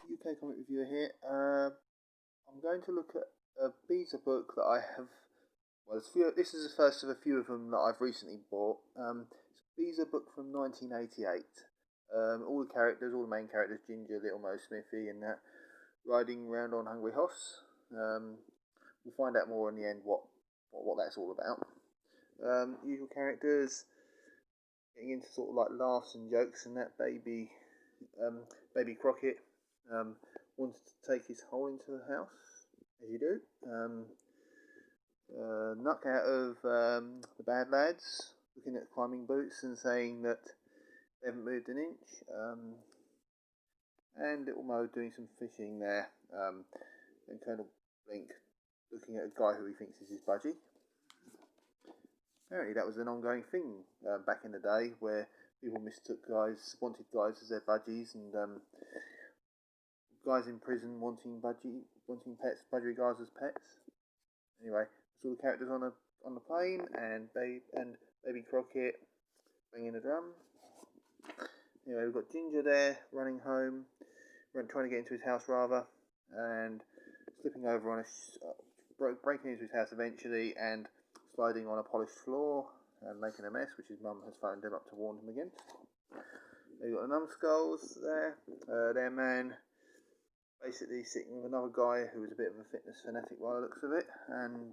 UK comic reviewer here. I'm going to look at a Beezer book that I have. Well, this is the first of a few of them that I've recently bought. It's a Beezer book from 1988. All the characters, all the main characters, Ginger, Little Mo, Smiffy, and that, riding around on Hungry Hoss. We'll find out more in the end what that's all about. Usual characters, getting into sort of like laughs and jokes, and that baby Crockett wanted to take his hole into the house, as you do. Nuck out of the bad lads, looking at climbing boots and saying that they haven't moved an inch. And Little Mo doing some fishing there. And Colonel Blink looking at a guy who he thinks is his budgie. Apparently that was an ongoing thing back in the day, where people mistook wanted guys as their budgies, and guys in prison wanting pets, budgie guys as pets. Anyway, that's all the characters on the plane, and Baby Crockett banging a drum. Anyway, we've got Ginger there running home, trying to get into his house rather, and slipping over on breaking into his house eventually, and sliding on a polished floor and making a mess, which his mum has phoned him up to warn him against. You've got the numbskulls there. Their man basically sitting with another guy who was a bit of a fitness fanatic by the looks of it, and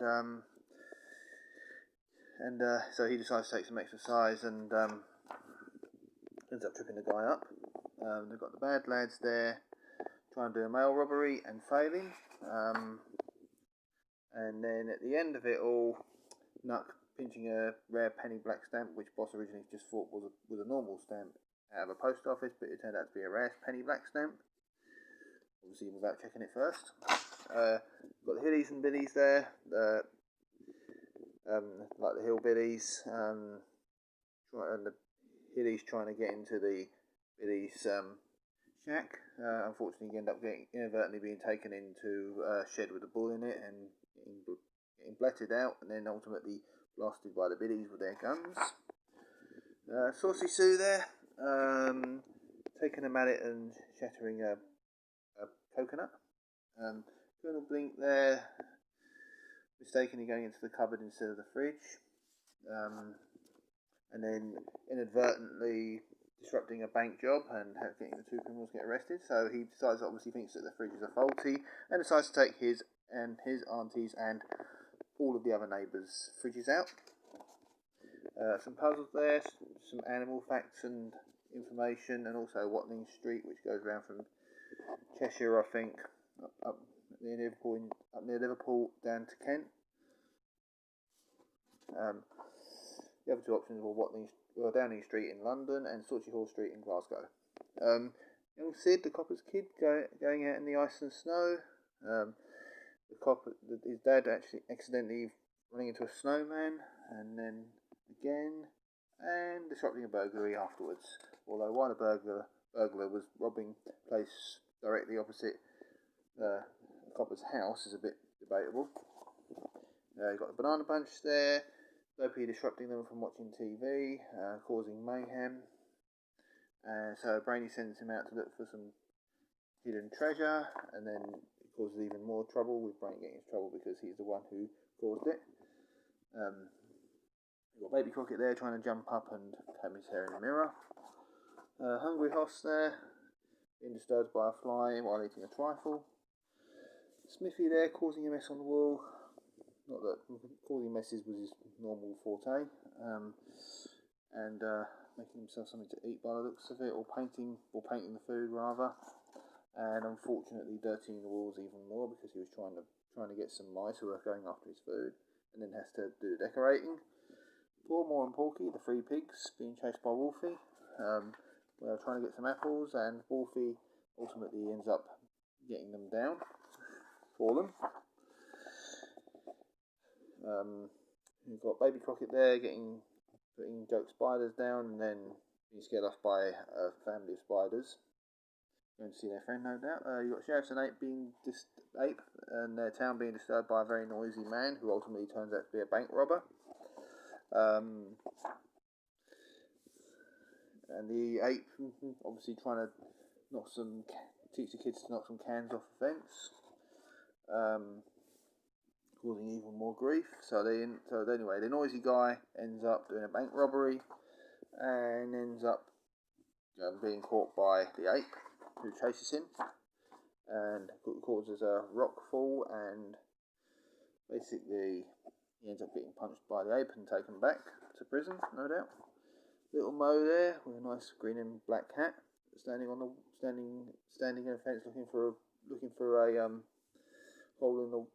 so he decides to take some exercise and ends up tripping the guy up. They've got the bad lads there trying to do a mail robbery and failing, and then at the end of it all, Nuck pinching a rare penny black stamp, which Boss originally just thought was a normal stamp out of a post office, but it turned out to be a rare penny black stamp, obviously without checking it first. Got the Hillies and Billies there, like the Hillbillies, and the Hillies trying to get into the Billies' shack. Unfortunately, you end up inadvertently being taken into a shed with a bull in it and getting blatted out, and then ultimately blasted by the Billies with their guns. Saucy Sue there, taking a mallet and shattering a coconut. Colonel Blink there, mistakenly going into the cupboard instead of the fridge, and then inadvertently disrupting a bank job and getting the two criminals get arrested. So he decides, obviously thinks that the fridges are faulty, and decides to take his auntie's and all of the other neighbours' fridges out. Some puzzles there, some animal facts and information, and also Watling Street, which goes around from Cheshire, I think, up near Liverpool down to Kent. The other two options were Downing Street in London and Sauchy Hall Street in Glasgow. Young Sid, the copper's kid, going out in the ice and snow. His dad actually accidentally running into a snowman, and then again, and disrupting a burglary afterwards. Although while the burglar was robbing a place directly opposite the copper's house is a bit debatable. You've got the Banana Bunch there, Dopey disrupting them from watching TV, causing mayhem. So Brainy sends him out to look for some hidden treasure, and then it causes even more trouble, with Brainy getting into trouble because he's the one who caused it. You've got Baby Crockett there trying to jump up and comb his hair in the mirror. Hungry Hoss there, being disturbed by a fly while eating a trifle. Smiffy there causing a mess on the wall. Not that causing messes was his normal forte. And making himself something to eat by the looks of it, or painting the food rather. And unfortunately dirtying the walls even more because he was trying to get some mice who were going after his food, and then has to do the decorating. More and Porky, the three pigs, being chased by Wolfie. They're trying to get some apples, and Wolfie ultimately ends up getting them down for them. You've got Baby Crockett there putting joke spiders down, and then being scared off by a family of spiders. Going to see their friend, no doubt. You've got Sheriff's and Ape and their town being disturbed by a very noisy man who ultimately turns out to be a bank robber. And the ape obviously trying to knock some teach the kids to knock some cans off the fence, causing even more grief. So anyway, the noisy guy ends up doing a bank robbery and ends up being caught by the ape, who chases him and causes a rock fall, and basically he ends up getting punched by the ape and taken back to prison, no doubt. Little Mo there with a nice green and black hat, standing in a fence looking for a hole in the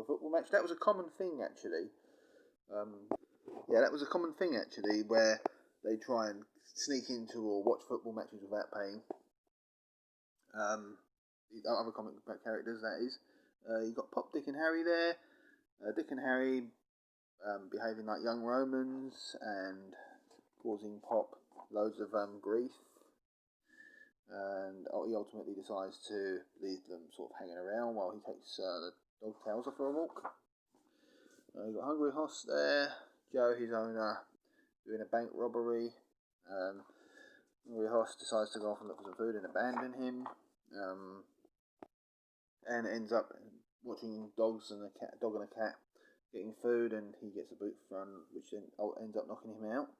football match. That was a common thing actually. That was a common thing actually, where they try and sneak into or watch football matches without paying. Other comic book characters, that is. You've got Pop, Dick and Harry there. Dick and Harry behaving like young Romans and causing Pop loads of grief. And he ultimately decides to leave them sort of hanging around while he takes the dog tails off for a walk. You've got Hungry Hoss there. Joe, his owner, doing a bank robbery. Hungry Hoss decides to go off and look for some food and abandon him. And ends up watching dog and a cat getting food, and he gets a boot front, which then ends up knocking him out.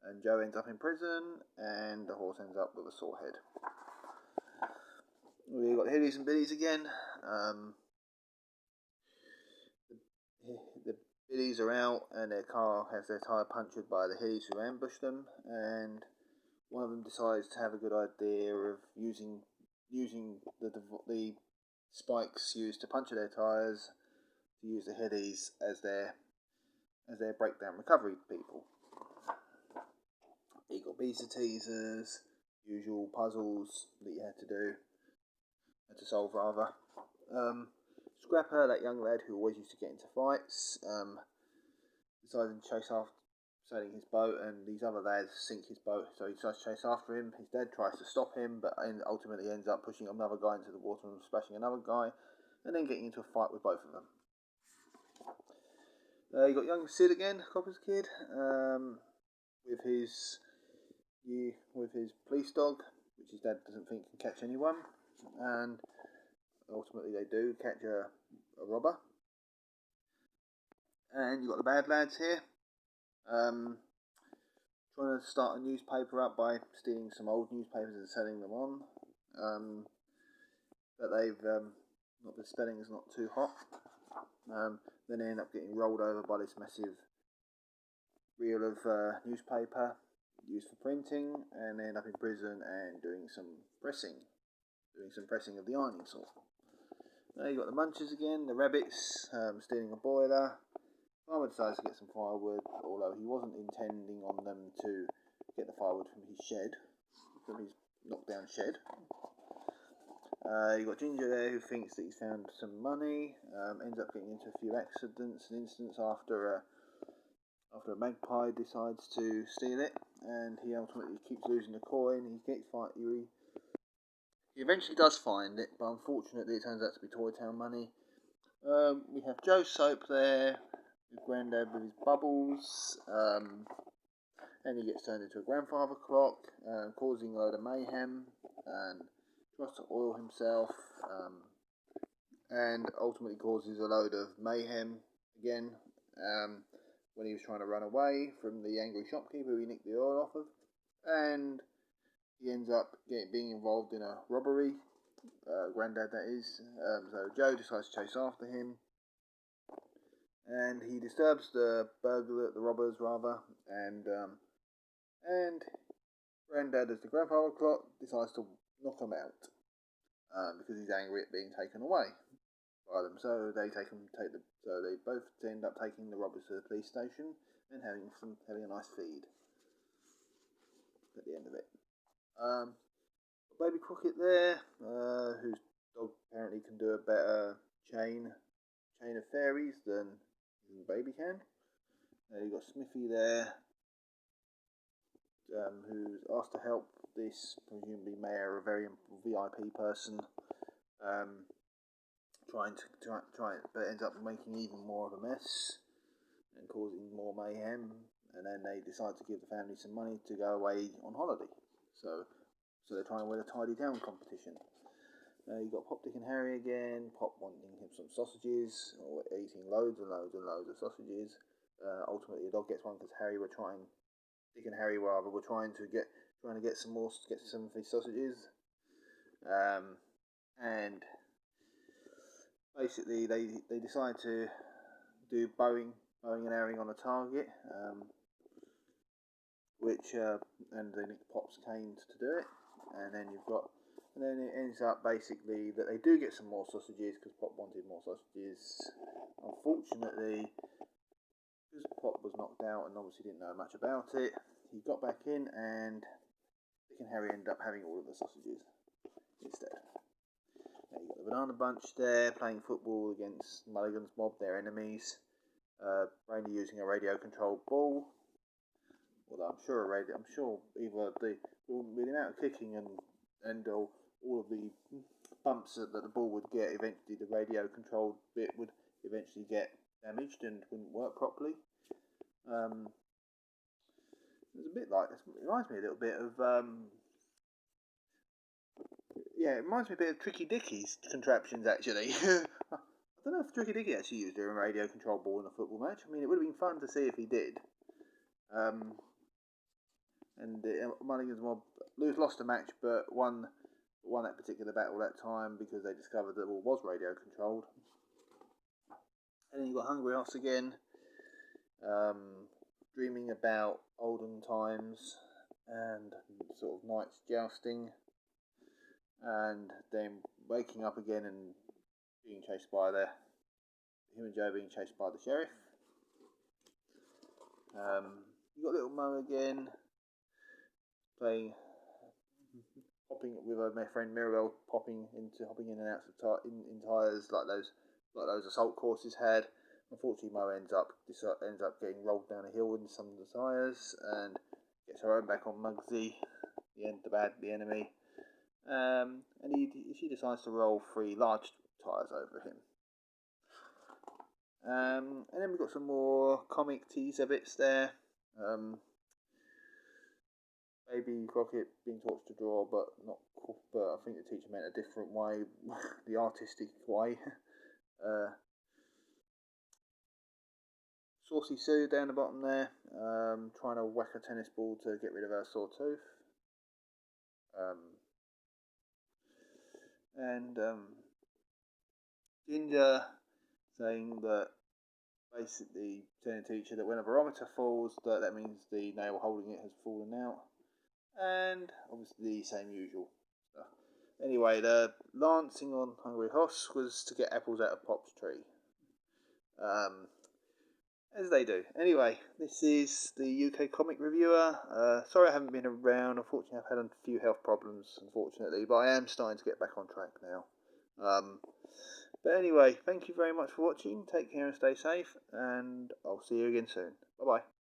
And Joe ends up in prison, and the horse ends up with a sore head. We've got the Hillies and Billies again. The Billies are out, and their car has their tyre punctured by the Hillies who ambush them, and one of them decides to have a good idea of using the spikes used to puncture their tyres to use the Hillies as their breakdown recovery people. You got Beezer teasers, usual puzzles that you had to solve rather. Scrapper, that young lad who always used to get into fights, decided to chase after sailing his boat, and these other lads sink his boat, so he decides to chase after him. His dad tries to stop him, but ultimately ends up pushing another guy into the water and splashing another guy, and then getting into a fight with both of them. You got young Sid again, Copper's kid, with his police dog, which his dad doesn't think can catch anyone, and ultimately they do catch a robber. And you've got the bad lads here, trying to start a newspaper up by stealing some old newspapers and selling them on, but the spelling is not too hot. Then they end up getting rolled over by this massive reel of newspaper used for printing, and they end up in prison and doing some pressing of the ironing saw. Now you've got the Munchers again, the rabbits, stealing a boiler. Farmer decides to get some firewood, although he wasn't intending on them to get the firewood from his knockdown shed. You've got Ginger there, who thinks that he's found some money, ends up getting into a few accidents and incidents after a magpie decides to steal it, and he ultimately keeps losing the coin. He eventually does find it, but unfortunately it turns out to be Toy Town money. We have Joe Soap there, with Grandad with his bubbles, and he gets turned into a grandfather clock, causing a load of mayhem, and tries to oil himself, and ultimately causes a load of mayhem again, when he was trying to run away from the angry shopkeeper who he nicked the oil off of, and he ends up being involved in a robbery, Grandad that is, so Joe decides to chase after him, and he disturbs the robbers rather, and Grandad, as the grandfather clock, decides to knock them out, because he's angry at being taken away by them. So they both end up taking the robbers to the police station and having a nice feed at the end of it. Baby Crockett there, whose dog apparently can do a better chain of fairies than Baby can. You've got Smiffy there, who's asked to help this presumably mayor, a very VIP person, but ends up making even more of a mess and causing more mayhem. And then they decide to give the family some money to go away on holiday. So they're trying to win a tidy down competition. You've got Pop, Dick and Harry again. Pop wanting him some sausages, or eating loads and loads and loads of sausages. Ultimately, the dog gets one because Dick and Harry rather, were trying to get some of these sausages. And basically, they decide to do bowing and arrowing on a target, and they nick Pop's canes to do it, and then it ends up basically that they do get some more sausages because Pop wanted more sausages. Unfortunately, because Pop was knocked out and obviously didn't know much about it, he got back in, and Dick and Harry ended up having all of the sausages instead. Now you've got the Banana Bunch there playing football against Mulligan's mob, their enemies. Randy using a radio-controlled ball. Although I'm sure either the amount of kicking and all of the bumps that the ball would get, eventually the radio-controlled bit would eventually get damaged and wouldn't work properly. It's a bit like this. It reminds me a little bit of it reminds me a bit of Tricky Dicky's contraptions actually. I don't know if Tricky Dicky actually used a radio control ball in a football match. I mean, it would have been fun to see if he did. Mulligan's mob lost a match, but won that particular battle that time because they discovered that the ball was radio controlled. And then you've got Hungry Hoss again, dreaming about olden times and sort of knights jousting, and then waking up again and being chased by him and Joe being chased by the sheriff. You've got Little Mo again, hopping with my friend Mirabelle, hopping in and out of in tyres like those assault courses had. Unfortunately, Mo ends up getting rolled down a hill in some of the tyres and gets her own back on Muggsy, the enemy. And she decides to roll 3 large tyres over him. And then we've got some more comic teaser bits there. Baby Crockett being taught to draw, but I think the teacher meant a different way, the artistic way. Saucy Sue down the bottom there, trying to whack a tennis ball to get rid of her sore tooth. And Ginger saying that basically telling the teacher that when a barometer falls, that means the nail holding it has fallen out. And obviously the same usual stuff. Anyway, the lancing on Hungry Hoss was to get apples out of Pop's tree. As they do. Anyway, this is the UK Comic Reviewer. Sorry I haven't been around. Unfortunately, I've had a few health problems, but I am starting to get back on track now. But anyway, thank you very much for watching. Take care and stay safe, and I'll see you again soon. Bye-bye.